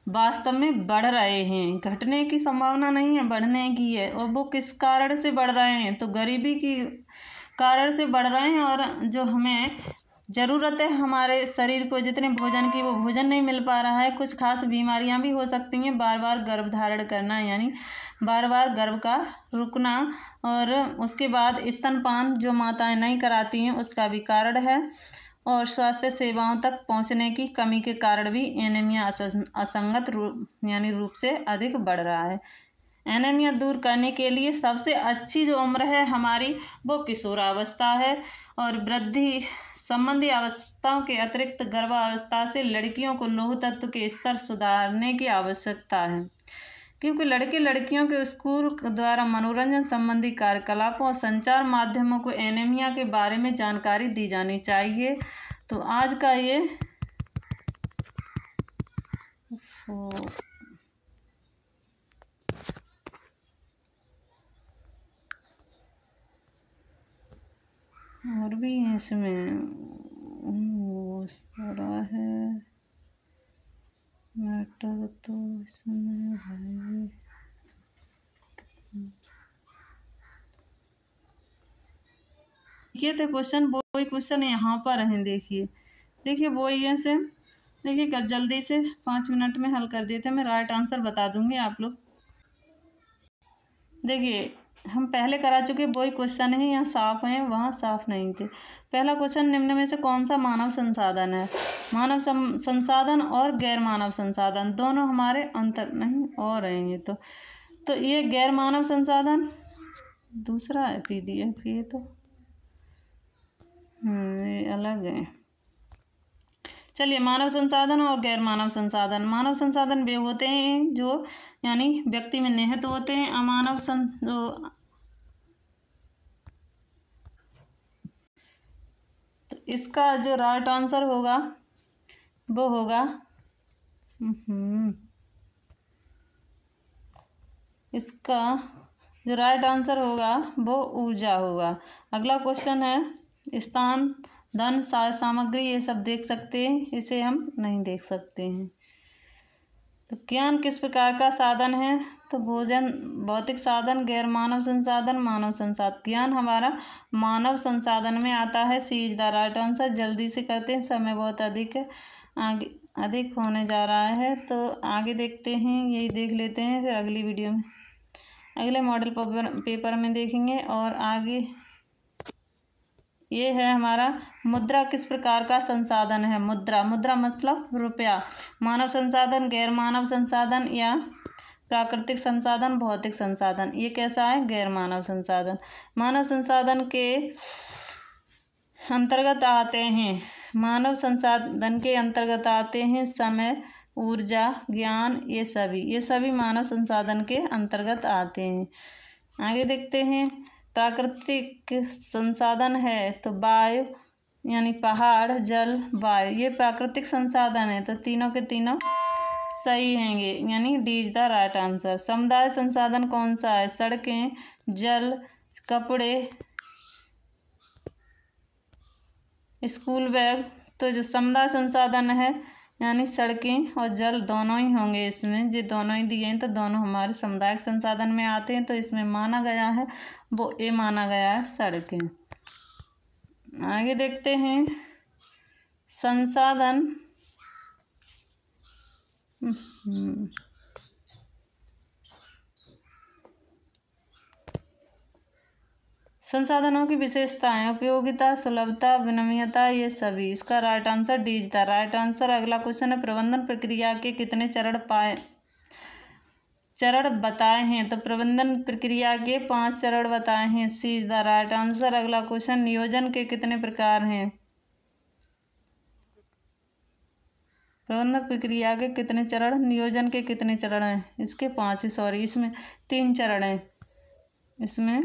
वास्तव में बढ़ रहे हैं। घटने की संभावना नहीं है, बढ़ने की है। और वो किस कारण से बढ़ रहे हैं? तो गरीबी की कारण से बढ़ रहे हैं और जो हमें ज़रूरत है हमारे शरीर को जितने भोजन की वो भोजन नहीं मिल पा रहा है। कुछ खास बीमारियां भी हो सकती हैं। बार बार गर्भधारण करना यानी बार बार गर्भ का रुकना और उसके बाद स्तनपान जो माताएं नहीं कराती हैं उसका भी कारण है। और स्वास्थ्य सेवाओं तक पहुंचने की कमी के कारण भी एनीमिया असंगत रूप से अधिक बढ़ रहा है। एनीमिया दूर करने के लिए सबसे अच्छी जो उम्र है हमारी वो किशोरावस्था है। और वृद्धि संबंधी अवस्थाओं के अतिरिक्त गर्भावस्था से लड़कियों को लौह तत्व के स्तर सुधारने की आवश्यकता है क्योंकि लड़के लड़कियों के स्कूल द्वारा मनोरंजन संबंधी कार्यकलापों और संचार माध्यमों को एनीमिया के बारे में जानकारी दी जानी चाहिए। तो आज का ये और भी इसमें सारा है। मैटर तो इसमें भाई देखिए, तो क्वेश्चन वही क्वेश्चन यहाँ पर है। देखिए वही है से। देखिए जल्दी से 5 मिनट में हल कर देते हैं, मैं राइट आंसर बता दूंगी आप लोग। देखिए हम पहले करा चुके वही क्वेश्चन है, यहाँ साफ है वहाँ साफ नहीं थे। पहला क्वेश्चन, निम्न में से कौन सा मानव संसाधन है? मानव संसाधन और गैर मानव संसाधन दोनों हमारे अंतर नहीं और हैं ये तो ये गैर मानव संसाधन दूसरा है PDF, ये तो ये अलग है। चलिए, मानव संसाधन और गैर मानव संसाधन। मानव संसाधन वे होते हैं जो यानी व्यक्ति में निहित होते हैं। अमानव तो इसका जो राइट आंसर होगा वो होगा इसका जो राइट आंसर होगा वो ऊर्जा होगा। अगला क्वेश्चन है, स्थान, धन, सामग्री, ये सब देख सकते हैं, इसे हम नहीं देख सकते हैं। तो ज्ञान किस प्रकार का साधन है? तो भोजन, भौतिक साधन, गैर मानव संसाधन, मानव संसाधन। ज्ञान हमारा मानव संसाधन में आता है। सी इज द राइट आंसर। जल्दी से करते हैं, समय बहुत अधिक है, आगे अधिक होने जा रहा है, तो आगे देखते हैं, यही देख लेते हैं, फिर अगली वीडियो में अगले मॉडल पेपर में देखेंगे। और आगे ये है हमारा, मुद्रा किस प्रकार का संसाधन है? मुद्रा मतलब रुपया। मानव संसाधन, गैर मानव संसाधन या प्राकृतिक संसाधन, भौतिक संसाधन। ये कैसा है? गैर मानव संसाधन। मानव संसाधन के अंतर्गत आते हैं, मानव संसाधन के अंतर्गत आते हैं समय, ऊर्जा, ज्ञान, ये सभी मानव संसाधन के अंतर्गत आते हैं। आगे देखते हैं, प्राकृतिक संसाधन है तो वायु यानी पहाड़, जल, वायु, ये प्राकृतिक संसाधन है, तो तीनों के तीनों सही हैंगे, यानी D is the right answer. समुदाय संसाधन कौन सा है? सड़कें, जल, कपड़े, स्कूल बैग। तो जो समुदाय संसाधन है यानी सड़कें और जल दोनों ही होंगे इसमें, जो दोनों ही दिए हैं, तो दोनों हमारे सामुदायिक संसाधन में आते हैं, तो इसमें माना गया है वो ए माना गया है, सड़कें। आगे देखते हैं, संसाधन संसाधनों की विशेषताएं, उपयोगिता, सुलभता, विनम्यता, ये सभी। इसका right answer D is the right answer. अगला क्वेश्चन है, प्रबंधन प्रक्रिया के कितने चरण बताए हैं? तो प्रबंधन प्रक्रिया के 5 चरण बताए हैं, सी इज द राइट आंसर। अगला क्वेश्चन, नियोजन के कितने प्रकार हैं? प्रबंधन प्रक्रिया के कितने चरण, नियोजन के कितने चरण हैं? इसके 5 सॉरी, इसमें 3 चरण हैं, इसमें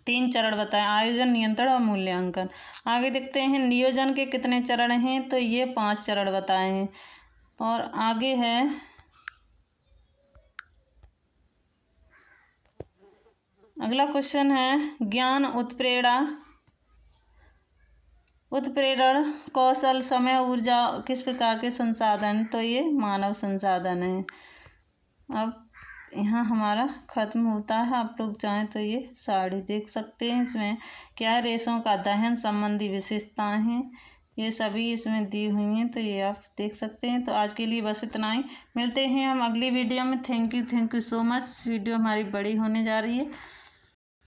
3 चरण बताएं, आयोजन, नियंत्रण और मूल्यांकन। आगे देखते हैं, नियोजन के कितने चरण हैं? तो ये 5 चरण बताए हैं। और आगे है, अगला क्वेश्चन है, ज्ञान, उत्प्रेरण, कौशल, समय, ऊर्जा किस प्रकार के संसाधन? तो ये मानव संसाधन है। अब यहाँ हमारा ख़त्म होता है। आप लोग चाहें तो ये साड़ी देख सकते हैं, इसमें क्या है, रेशों का दहन संबंधी विशेषताएं हैं, ये सभी इसमें दी हुई हैं, तो ये आप देख सकते हैं। तो आज के लिए बस इतना ही, मिलते हैं हम अगली वीडियो में। Thank you so much. Video हमारी बड़ी होने जा रही है।